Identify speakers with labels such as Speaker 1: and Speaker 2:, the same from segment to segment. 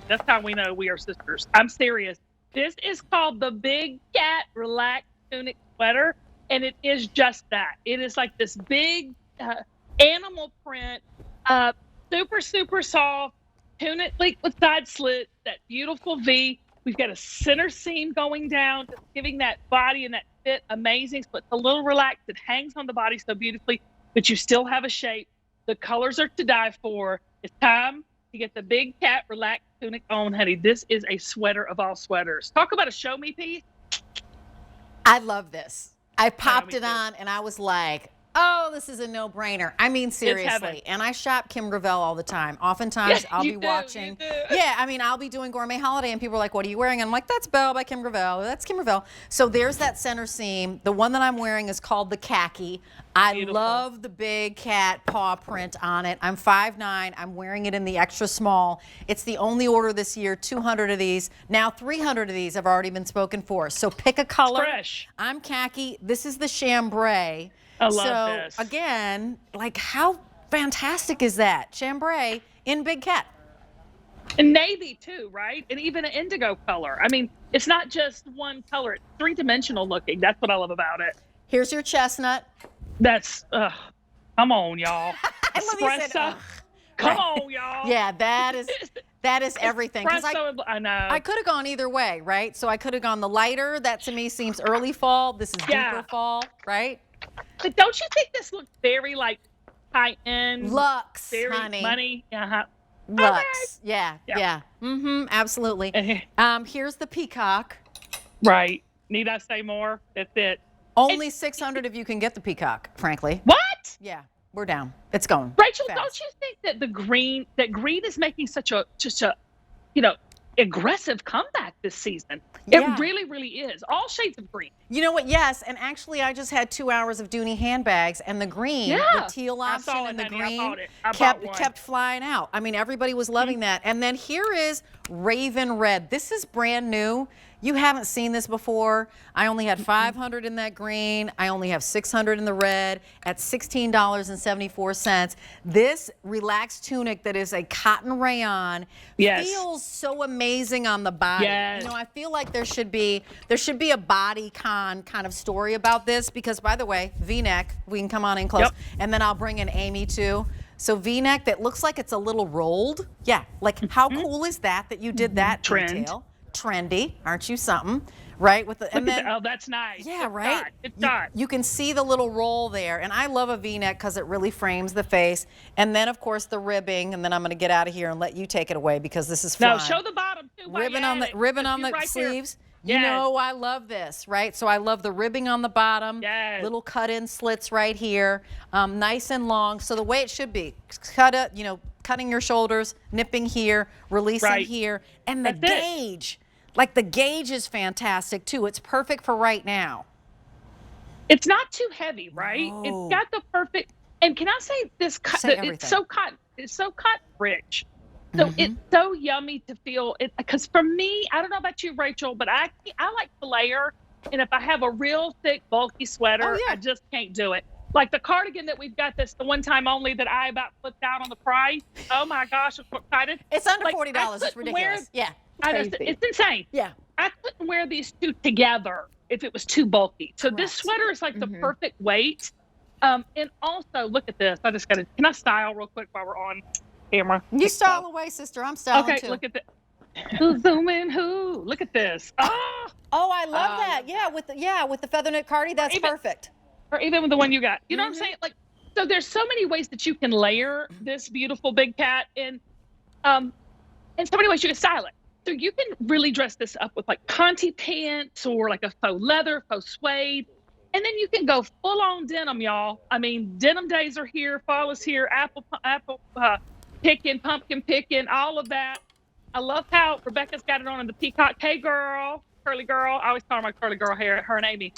Speaker 1: That's how we know we are sisters. I'm serious. This is called the Big Cat Relaxed Tunic Sweater, and it is just that. It is like this big animal print, super, super soft, tunic with side slit, that beautiful V. We've got a center seam going down, just giving that body and that fit amazing. So it's a little relaxed. It hangs on the body so beautifully, but you still have a shape. The colors are to die for. It's time to get the Big Cat Relaxed Tunic on, honey. This is a sweater of all sweaters. Talk about a show me piece.
Speaker 2: I love this. I popped it on and I was like, oh, this is a no-brainer. I mean, seriously. And I shop Kim Gravel all the time. Oftentimes, I'll be watching. Yeah, I mean, I'll be doing Gourmet Holiday, and people are like, what are you wearing? And I'm like, that's Belle by Kim Gravel. That's Kim Gravel. So there's that center seam. The one that I'm wearing is called the Khaki. I love the big cat paw print on it. I'm 5'9". I'm wearing it in the extra small. It's the only order this year, 200 of these. Now 300 of these have already been spoken for. So pick a color.
Speaker 1: Fresh.
Speaker 2: I'm Khaki. This is the Chambray.
Speaker 1: I love this.
Speaker 2: So again, like, how fantastic is that? Chambray in Big Cat.
Speaker 1: And navy too, right? And even an indigo color. I mean, it's not just one color. It's three-dimensional looking. That's what I love about it.
Speaker 2: Here's your chestnut.
Speaker 1: That's, come on, y'all. Espresso. Come on, y'all.
Speaker 2: Yeah, that is everything.
Speaker 1: I know.
Speaker 2: I could have gone either way, right? So I could have gone the lighter. That to me seems early fall. This is deeper fall, right?
Speaker 1: But don't you think this looks very like high-end?
Speaker 2: Luxe,
Speaker 1: very
Speaker 2: honey.
Speaker 1: Money.
Speaker 2: Luxe. Yeah. Mm-hmm. Absolutely. Here's the peacock.
Speaker 1: Right. Need I say more? That's it.
Speaker 2: Only 600 of you can get the peacock, frankly.
Speaker 1: What?
Speaker 2: Yeah, we're down. It's going.
Speaker 1: Rachel,
Speaker 2: fast.
Speaker 1: don't you think that green is making such a aggressive comeback this season?
Speaker 2: Yeah.
Speaker 1: It really, really is. All shades of green.
Speaker 2: You know what? Yes, and actually, I just had 2 hours of Dooney handbags, and the green, the teal option, and the green kept flying out. I mean, everybody was loving that. And then here is Raven Red. This is brand new. You haven't seen this before. I only had 500 in that green. I only have 600 in the red at $16.74. This relaxed tunic that is a cotton rayon feels so amazing on the body.
Speaker 1: Yes.
Speaker 2: You know, I feel like there should be a body con kind of story about this, because, by the way, V-neck, we can come on in close, and then I'll bring in Amy too. So V-neck that looks like it's a little rolled. Yeah, like how cool is that you did that detail? Trendy, aren't you something? Right? With the
Speaker 1: oh, that's nice.
Speaker 2: Yeah, right.
Speaker 1: It's not.
Speaker 2: You can see the little roll there, and I love a V-neck because it really frames the face. And then, of course, the ribbing. And then I'm going to get out of here and let you take it away because this is fun.
Speaker 1: No, show the bottom too.
Speaker 2: Ribbon on the
Speaker 1: right
Speaker 2: sleeves.
Speaker 1: Yes.
Speaker 2: You know I love this, right? So I love the ribbing on the bottom.
Speaker 1: Yes.
Speaker 2: Little cut-in slits right here, nice and long. So the way it should be, cutting your shoulders, nipping here, releasing here, and the gauge. Like, the gauge is fantastic too. It's perfect for right now.
Speaker 1: It's not too heavy, right?
Speaker 2: No.
Speaker 1: It's got the perfect. And can I say this? It's so cotton rich. So it's so yummy to feel it. Because for me, I don't know about you, Rachel, but I like to layer. And if I have a real thick, bulky sweater, I just can't do it. Like the cardigan that we've got, that's the one time only that I about flipped out on the price. Oh my gosh, I'm so excited.
Speaker 2: It's under $40. It's ridiculous.
Speaker 1: It's insane.
Speaker 2: Yeah.
Speaker 1: I couldn't wear these two together if it was too bulky. So this sweater is like the perfect weight. And also, look at this. Can I style real quick while we're on camera?
Speaker 2: You style away, sister. I'm styling too.
Speaker 1: Look at this. Who's zooming who? Look at this.
Speaker 2: Oh, I love that. Yeah, with the feather knit cardi, that's perfect.
Speaker 1: Or even with the one you got. You know what I'm saying? Like, so there's so many ways that you can layer this beautiful big cat, and so many ways you can style it. So you can really dress this up with like Conti pants or like a faux leather, faux suede. And then you can go full on denim, y'all. I mean, denim days are here, fall is here, apple picking, pumpkin picking, all of that. I love how Rebecca's got it on in the peacock. Hey girl, curly girl. I always call her my curly girl hair, her and Amy.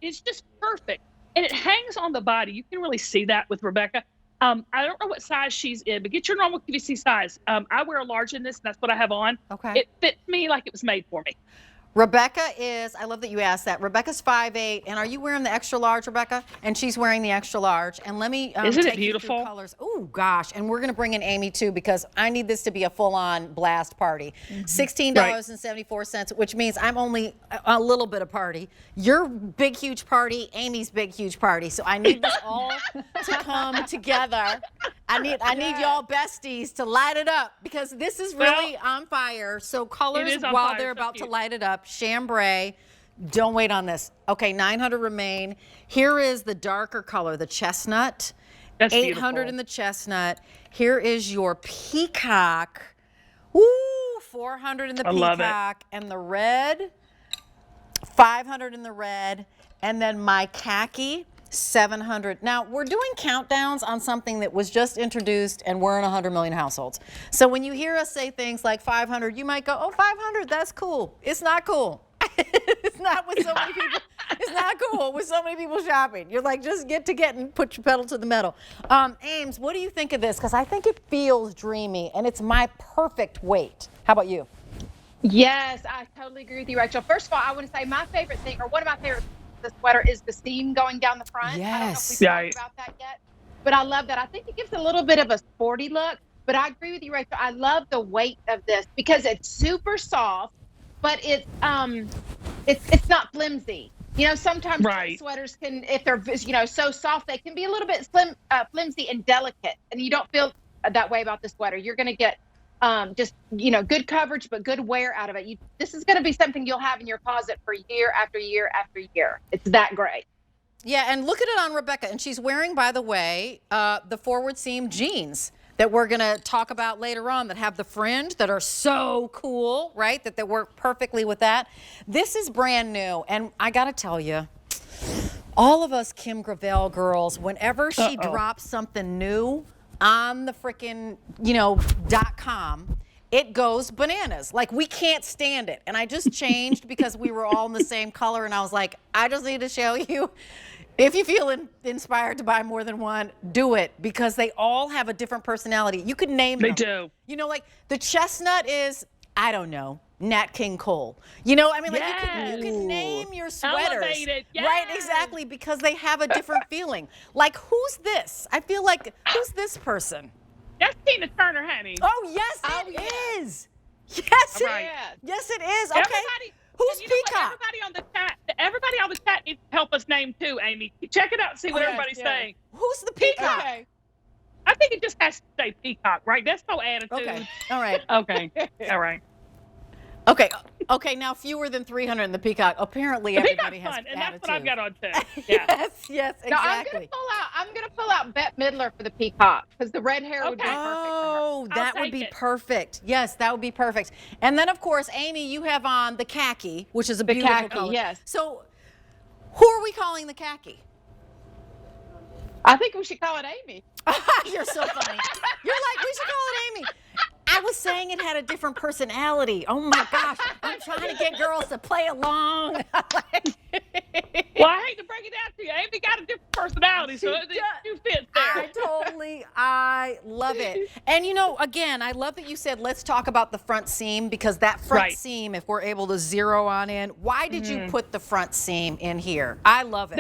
Speaker 1: It's just perfect. And it hangs on the body. You can really see that with Rebecca. I don't know what size she's in, but get your normal QVC size. I wear a large in this, and that's what I have on.
Speaker 2: Okay.
Speaker 1: It fits me like it was made for me.
Speaker 2: Rebecca is, I love that you asked that. Rebecca's 5'8", and are you wearing the extra large, Rebecca? And she's wearing the extra large. And let me take you through colors. Oh, gosh. And we're going to bring in Amy, too, because I need this to be a full-on blast party. $16.74, which means I'm only a little bit of party. Your big, huge party, Amy's big, huge party. So I need this all to come together. I need y'all besties to light it up, because this is really on fire. So colors while they're about to light it up. Chambray, don't wait on this. Okay, 900 remain. Here is the darker color, the chestnut.
Speaker 1: That's
Speaker 2: 800
Speaker 1: beautiful.
Speaker 2: in the chestnut. Here is your peacock. Woo, 400 in the peacock. And the red, 500 in the red. And then my khaki, 700. Now, we're doing countdowns on something that was just introduced, and we're in 100 million households. So when you hear us say things like 500, you might go, oh, 500, that's cool. It's not cool. It's not with so many people. It's not cool with so many people shopping. You're like, just get and put your pedal to the metal. Ames, what do you think of this? Because I think it feels dreamy, and it's my perfect weight. How about you?
Speaker 3: Yes, I totally agree with you, Rachel. First of all, I want to say my favorite thing, or one of my favorite the sweater, is the seam going down the front.
Speaker 2: Yes.
Speaker 3: I don't know if we've talked about that yet, but I love that. I think it gives a little bit of a sporty look, but I agree with you, Rachel. I love the weight of this because it's super soft, but it's not flimsy. You know, sometimes sweaters can, if they're, so soft, they can be a little bit flimsy and delicate, and you don't feel that way about the sweater. You're going to get just, good coverage, but good wear out of it. This is going to be something you'll have in your closet for year after year after year. It's that great.
Speaker 2: Yeah, and look at it on Rebecca. And she's wearing, by the way, the forward seam jeans that we're going to talk about later on that have the fringe that are so cool, right? That they work perfectly with that. This is brand new. And I got to tell you, all of us Kim Gravel girls, whenever she drops something new on the frickin', .com, it goes bananas. Like, we can't stand it. And I just changed because we were all in the same color, and I was like, I just need to show you, if you feel inspired to buy more than one, do it, because they all have a different personality. You could name them.
Speaker 1: They do.
Speaker 2: Like the chestnut is, I don't know, Nat King Cole. You can name your sweaters.
Speaker 1: Elevated. Yes.
Speaker 2: Right, exactly, because they have a different feeling. Like, who's this? I feel like, who's this person?
Speaker 1: That's Tina Turner, honey.
Speaker 2: Oh, yes, it is. Yes, yes, it is. Okay. Who's Peacock?
Speaker 1: Everybody on the chat needs to help us name too, Amy. Check it out and see what everybody's saying.
Speaker 2: Who's the Peacock?
Speaker 1: Okay. I think it just has to say Peacock, right? That's no attitude.
Speaker 2: Okay. All right.
Speaker 1: Okay. All right.
Speaker 2: Okay. Now fewer than 300 in the Peacock. Apparently, everybody has
Speaker 1: fun, and
Speaker 2: attitude.
Speaker 1: that's what I've got on too. Yeah.
Speaker 2: Yes, exactly.
Speaker 3: No, I'm gonna pull out Bette Midler for the Peacock, because the red hair would be perfect for her.
Speaker 2: Oh, that would be perfect. Yes, that would be perfect. And then, of course, Amy, you have on the khaki, which is a beautiful color.
Speaker 3: Yes.
Speaker 2: So, who are we calling the khaki?
Speaker 3: I think we should call it Amy.
Speaker 2: You're so funny. You're like, we should call it Amy. I was saying it had a different personality. Oh my gosh. I'm trying to get girls to play along.
Speaker 1: Well, I hate to break it down to you. Amy got a different personality, so it fits there.
Speaker 2: I love it. And again, I love that you said, let's talk about the front seam, because that front seam, if we're able to zero on in, why did you put the front seam in here? I love it.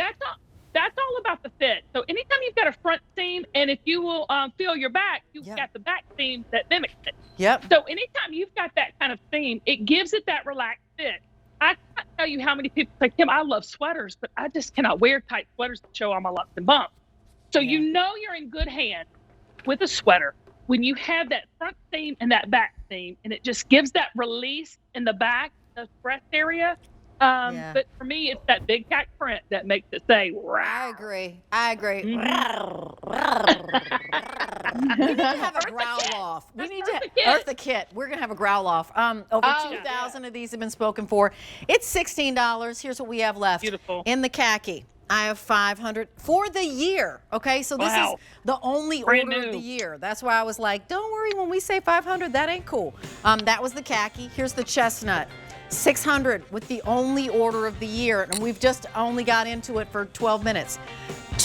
Speaker 1: That's all about the fit. So anytime you've got a front seam, and if you will feel your back, you've got the back seam that mimics it.
Speaker 2: Yep.
Speaker 1: So anytime you've got that kind of seam, it gives it that relaxed fit. I can't tell you how many people say, Kim, I love sweaters, but I just cannot wear tight sweaters that show all my lumps and bumps. So you're in good hands with a sweater when you have that front seam and that back seam, and it just gives that release in the back, the breast area. But for me, it's that big cat print that makes it say, "Rawr."
Speaker 2: I agree. We need to have a growl off. We need to Eartha Kitt. We're gonna have a growl off. Over 2,000 of these have been spoken for. It's $16. Here's what we have left.
Speaker 1: Beautiful.
Speaker 2: In the khaki, I have 500 for the year. Okay, so this is the only order of the year. That's why I was like, don't worry, when we say 500, that ain't cool. That was the khaki. Here's the chestnut. 600 with the only order of the year, and we've just only got into it for 12 minutes.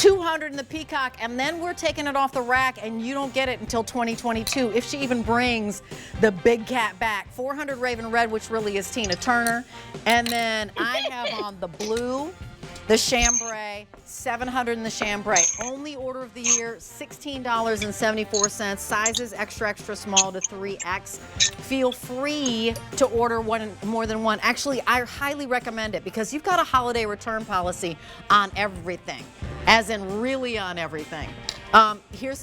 Speaker 2: $200 in the peacock, and then we're taking it off the rack, and you don't get it until 2022 if she even brings the big cat back. $400 Raven Red, which really is Tina Turner, and then I have on the blue, the Chambray, $700 in the Chambray. Only order of the year, $16.74. Sizes extra small to 3X. Feel free to order more than one. Actually, I highly recommend it because you've got a holiday return policy on everything, as in really on everything. Here's